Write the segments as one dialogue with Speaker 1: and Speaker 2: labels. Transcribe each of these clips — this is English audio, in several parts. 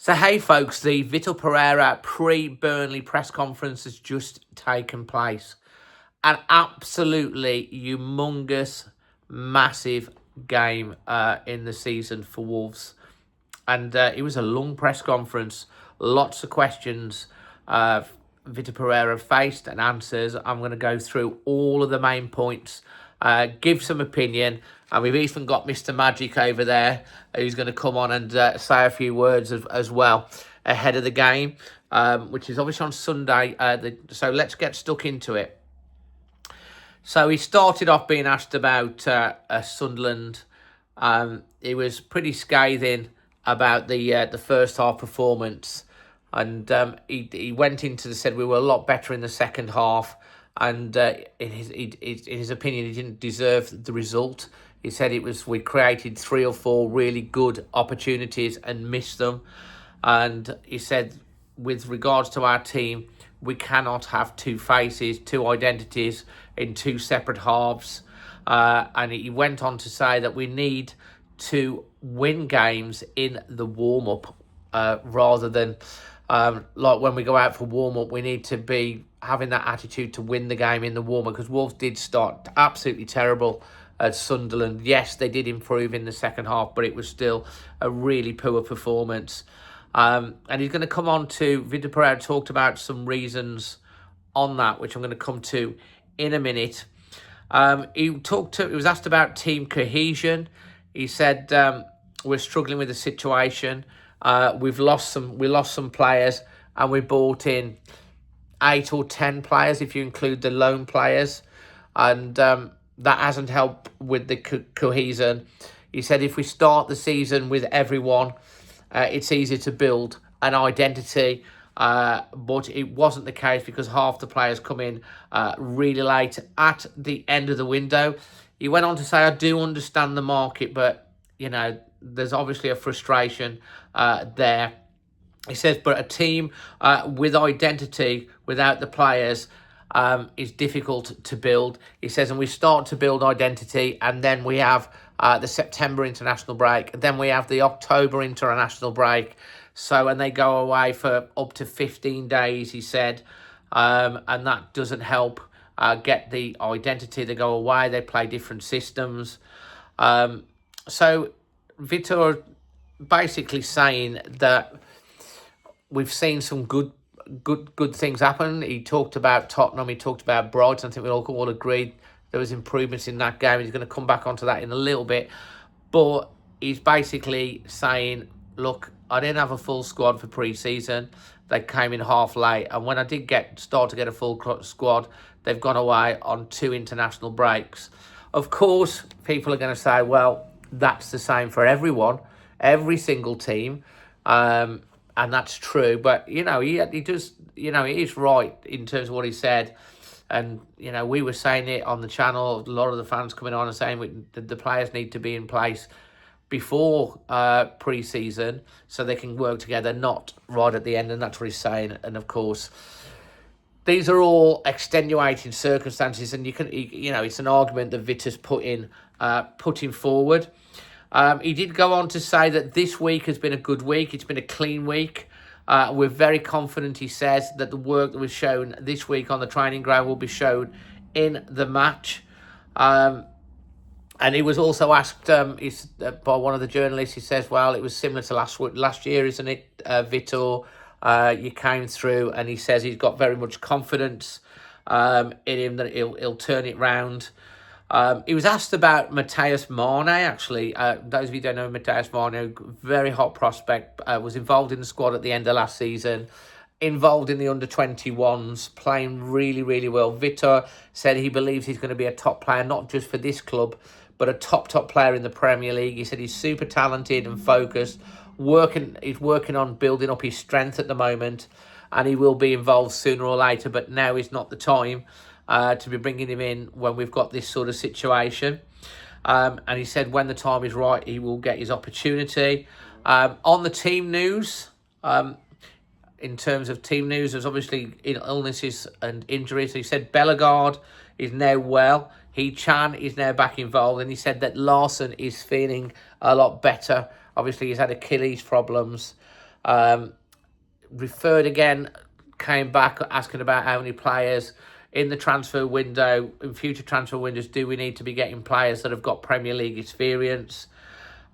Speaker 1: So, hey folks, the Vitor Pereira pre-Burnley press conference has just taken place. An absolutely humongous, massive game in the season for Wolves. And it was a long press conference, lots of questions Vitor Pereira faced and answers. I'm going to go through all of the main points, give some opinion, and we've even got Mr. Magic over there who's going to come on and say a few words as well ahead of the game, which is obviously on Sunday. So let's get stuck into it. So he started off being asked about Sunderland. He was pretty scathing about the first half performance, and he went into said we were a lot better in the second half, and in his opinion, he didn't deserve the result. He said we created 3 or 4 really good opportunities and missed them, and he said with regards to our team, we cannot have 2 faces, 2 identities in 2 separate halves. And he went on to say that we need to win games in the warm-up rather than like when we go out for warm-up, we need to be having that attitude to win the game in the warm-up, because Wolves did start absolutely terrible at Sunderland. Yes, they did improve in the second half, but it was still a really poor performance. And he's going to come on to, Vitor Pereira talked about some reasons on that, which I'm going to come to in a minute. He was asked about team cohesion. He said we're struggling with the situation. We lost some players, and we brought in 8 or 10 players if you include the loan players, and that hasn't helped with the cohesion. He said if we start the season with everyone, it's easy to build an identity, but it wasn't the case because half the players come in really late at the end of the window. He went on to say, I do understand the market, but, there's obviously a frustration there. He says, but a team with identity without the players is difficult to build. He says, and we start to build identity, and then we have the September international break, then we have the October international break. So, and they go away for up to 15 days, he said, and that doesn't help get the identity. They go away, they play different systems. So Vitor basically saying that we've seen some good things happen. He talked about Tottenham, he talked about Brighton. I think we all agreed there was improvements in that game. He's going to come back onto that in a little bit. But he's basically saying, look, I didn't have a full squad for pre-season. They came in half late. And when I did start to get a full squad, they've gone away on 2 international breaks. Of course, people are going to say, well, that's the same for everyone, every single team. And that's true. But, he does, he is right in terms of what he said. And, we were saying it on the channel, a lot of the fans coming on and saying the players need to be in place before pre-season so they can work together, not right at the end. And that's what he's saying. And, of course, these are all extenuating circumstances. And, it's an argument that Vitor's putting forward. He did go on to say that this week has been a good week. It's been a clean week. We're very confident, he says, that the work that was shown this week on the training ground will be shown in the match. And he was also asked by one of the journalists, he says, well, it was similar to last year, isn't it, Vitor? You came through, and he says he's got very much confidence in him that he'll turn it round. He was asked about Matheus Mane, actually. Those of you who don't know Matheus Mane, very hot prospect, was involved in the squad at the end of last season, involved in the under-21s, playing really, really well. Vitor said he believes he's going to be a top player, not just for this club, but a top player in the Premier League. He said he's super talented and focused. He's working on building up his strength at the moment, and he will be involved sooner or later, but now is not the time to be bringing him in when we've got this sort of situation. And he said when the time is right, he will get his opportunity. On the team news, in terms of team news, there's obviously illnesses and injuries. So he said Bellegarde is now well. Chan is now back involved. And he said that Larson is feeling a lot better. Obviously, he's had Achilles problems. Referred again, came back asking about how many players in the transfer window, in future transfer windows, do we need to be getting players that have got Premier League experience?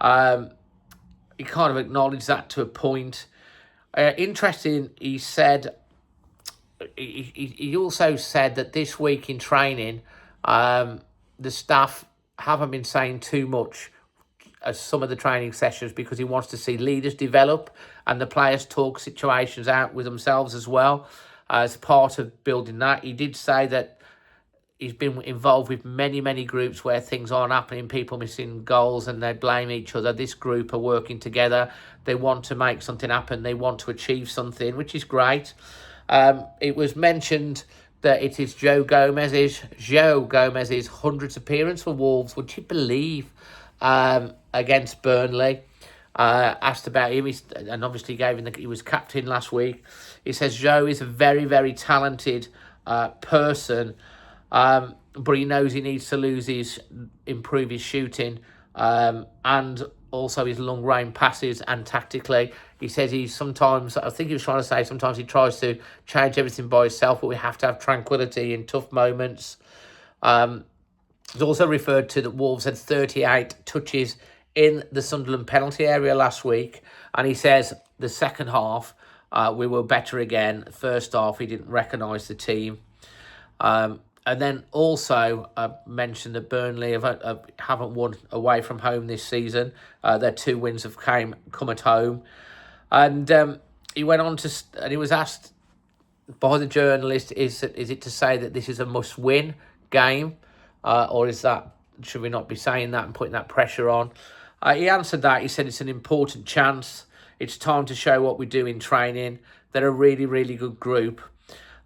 Speaker 1: He kind of acknowledged that to a point. Interesting, he said, he also said that this week in training, the staff haven't been saying too much as some of the training sessions because he wants to see leaders develop and the players talk situations out with themselves as well as part of building that. He did say that he's been involved with many, many groups where things aren't happening, people missing goals and they blame each other. This group are working together. They want to make something happen. They want to achieve something, which is great. It was mentioned that it is Joe Gomez's 100th appearance for Wolves. Would you believe? Against Burnley. Asked about him, and obviously gave him he was captain last week. He says Joe is a very, very talented person, but he knows he needs to improve his shooting, and also his long range passes and tactically. He says sometimes he tries to change everything by himself, but we have to have tranquility in tough moments. He's also referred to that Wolves had 38 touches in the Sunderland penalty area last week. And he says the second half, we were better again. First half, he didn't recognise the team. And then also mentioned that Burnley haven't won away from home this season. Their 2 wins have come at home. And he went on and he was asked by the journalist, is it to say that this is a must-win game? Or should we not be saying that and putting that pressure on? He answered that. He said it's an important chance. It's time to show what we do in training. They're a really, really good group.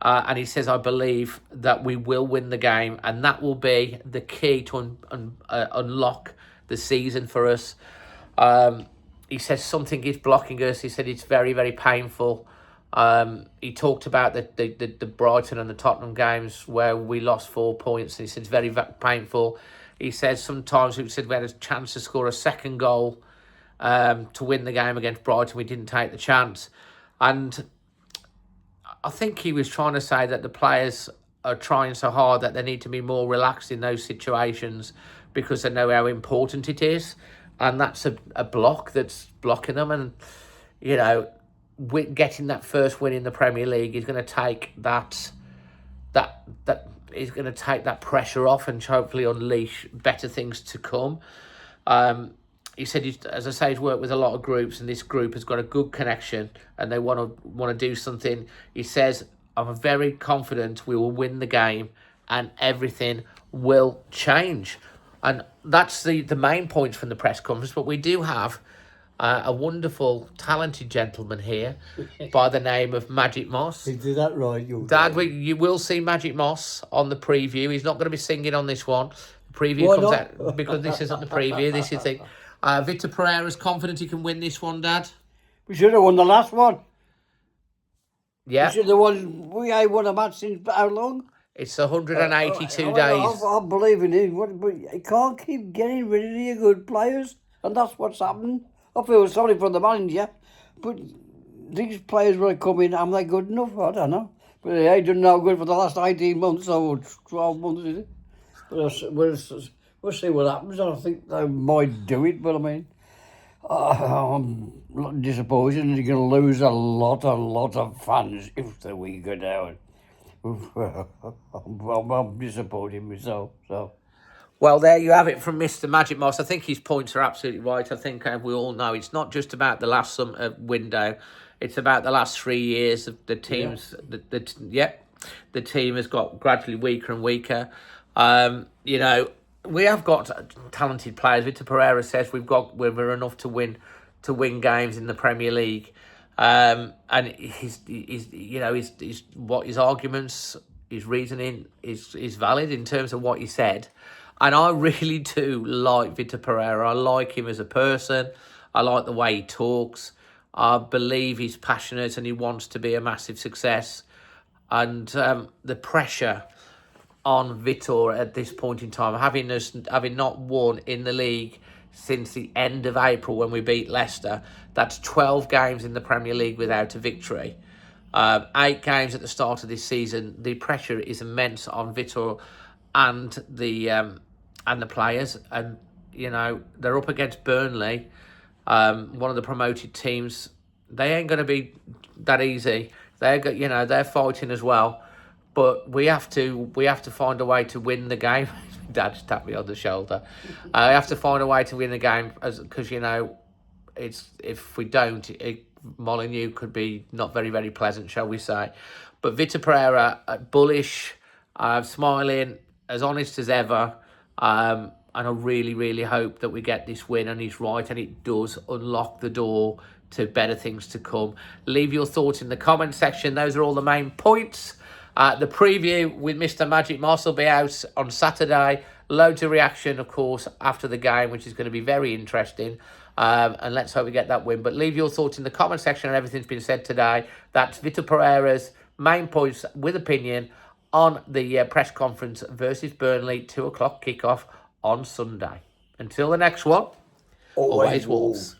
Speaker 1: And he says, I believe that we will win the game. And that will be the key to unlock the season for us. He says something is blocking us. He said it's very, very painful. He talked about the Brighton and the Tottenham games where we lost 4 points. He said it's very, very painful. He said sometimes we had a chance to score a second goal to win the game against Brighton. We didn't take the chance. And I think he was trying to say that the players are trying so hard that they need to be more relaxed in those situations because they know how important it is. And that's a block that's blocking them. And, getting that first win in the Premier League is going to take that pressure off and hopefully unleash better things to come. He said, as I say, he's worked with a lot of groups, and this group has got a good connection, and they want to do something. He says, I'm very confident we will win the game, and everything will change. And that's the main points from the press conference. But we do have a wonderful, talented gentleman here by the name of Magic Moss.
Speaker 2: You did that right,
Speaker 1: Dad. You will see Magic Moss on the preview. He's not going to be singing on this one. The preview
Speaker 2: Why
Speaker 1: comes
Speaker 2: not?
Speaker 1: out because this isn't the preview. This is the Vitor Pereira is confident he can win this one, Dad.
Speaker 2: We should have won the last one.
Speaker 1: Yeah.
Speaker 2: We should have won. We ain't won a match since how long?
Speaker 1: It's 182 days.
Speaker 2: I believe in him, but you can't keep getting rid of your good players, and that's what's happening. I feel sorry for the manager, but these players will come in, am they good enough? I don't know. But they ain't done no good for the last 18 months or 12 months, is it? But we'll see what happens. I think they might do it, but I mean, I'm disappointed, and you're going to lose a lot of fans if the week go down. I'm disappointed myself, so...
Speaker 1: Well, there you have it from Mr. Magic Moss. I think his points are absolutely right. I think we all know it's not just about the last window. It's about the last 3 years of the teams. Yeah. The team has got gradually weaker and weaker. We have got talented players. Vitor Pereira says we're enough to win games in the Premier League. And his arguments, his reasoning is valid in terms of what he said. And I really do like Vitor Pereira. I like him as a person. I like the way he talks. I believe he's passionate and he wants to be a massive success. And the pressure on Vitor at this point in time, having not won in the league since the end of April when we beat Leicester. That's 12 games in the Premier League without a victory. 8 games at the start of this season. The pressure is immense on Vitor and the players, and they're up against Burnley, one of the promoted teams. They ain't going to be that easy. They're fighting as well, but we have to find a way to win the game. Dad just tapped me on the shoulder. I have to find a way to win the game because it's if we don't, Molineux could be not very, very pleasant, shall we say. But Vitor Pereira, bullish, smiling, as honest as ever. And I really, really hope that we get this win and he's right and it does unlock the door to better things to come. Leave your thoughts in the comment section. Those are all the main points. The preview with Mr. Magic Moss will be out on Saturday. Loads of reaction, of course, after the game, which is going to be very interesting. And let's hope we get that win. But leave your thoughts in the comment section on everything's been said today. That's Vitor Pereira's main points with opinion on the press conference versus Burnley, 2 o'clock kickoff on Sunday. Until the next one, always Wolves.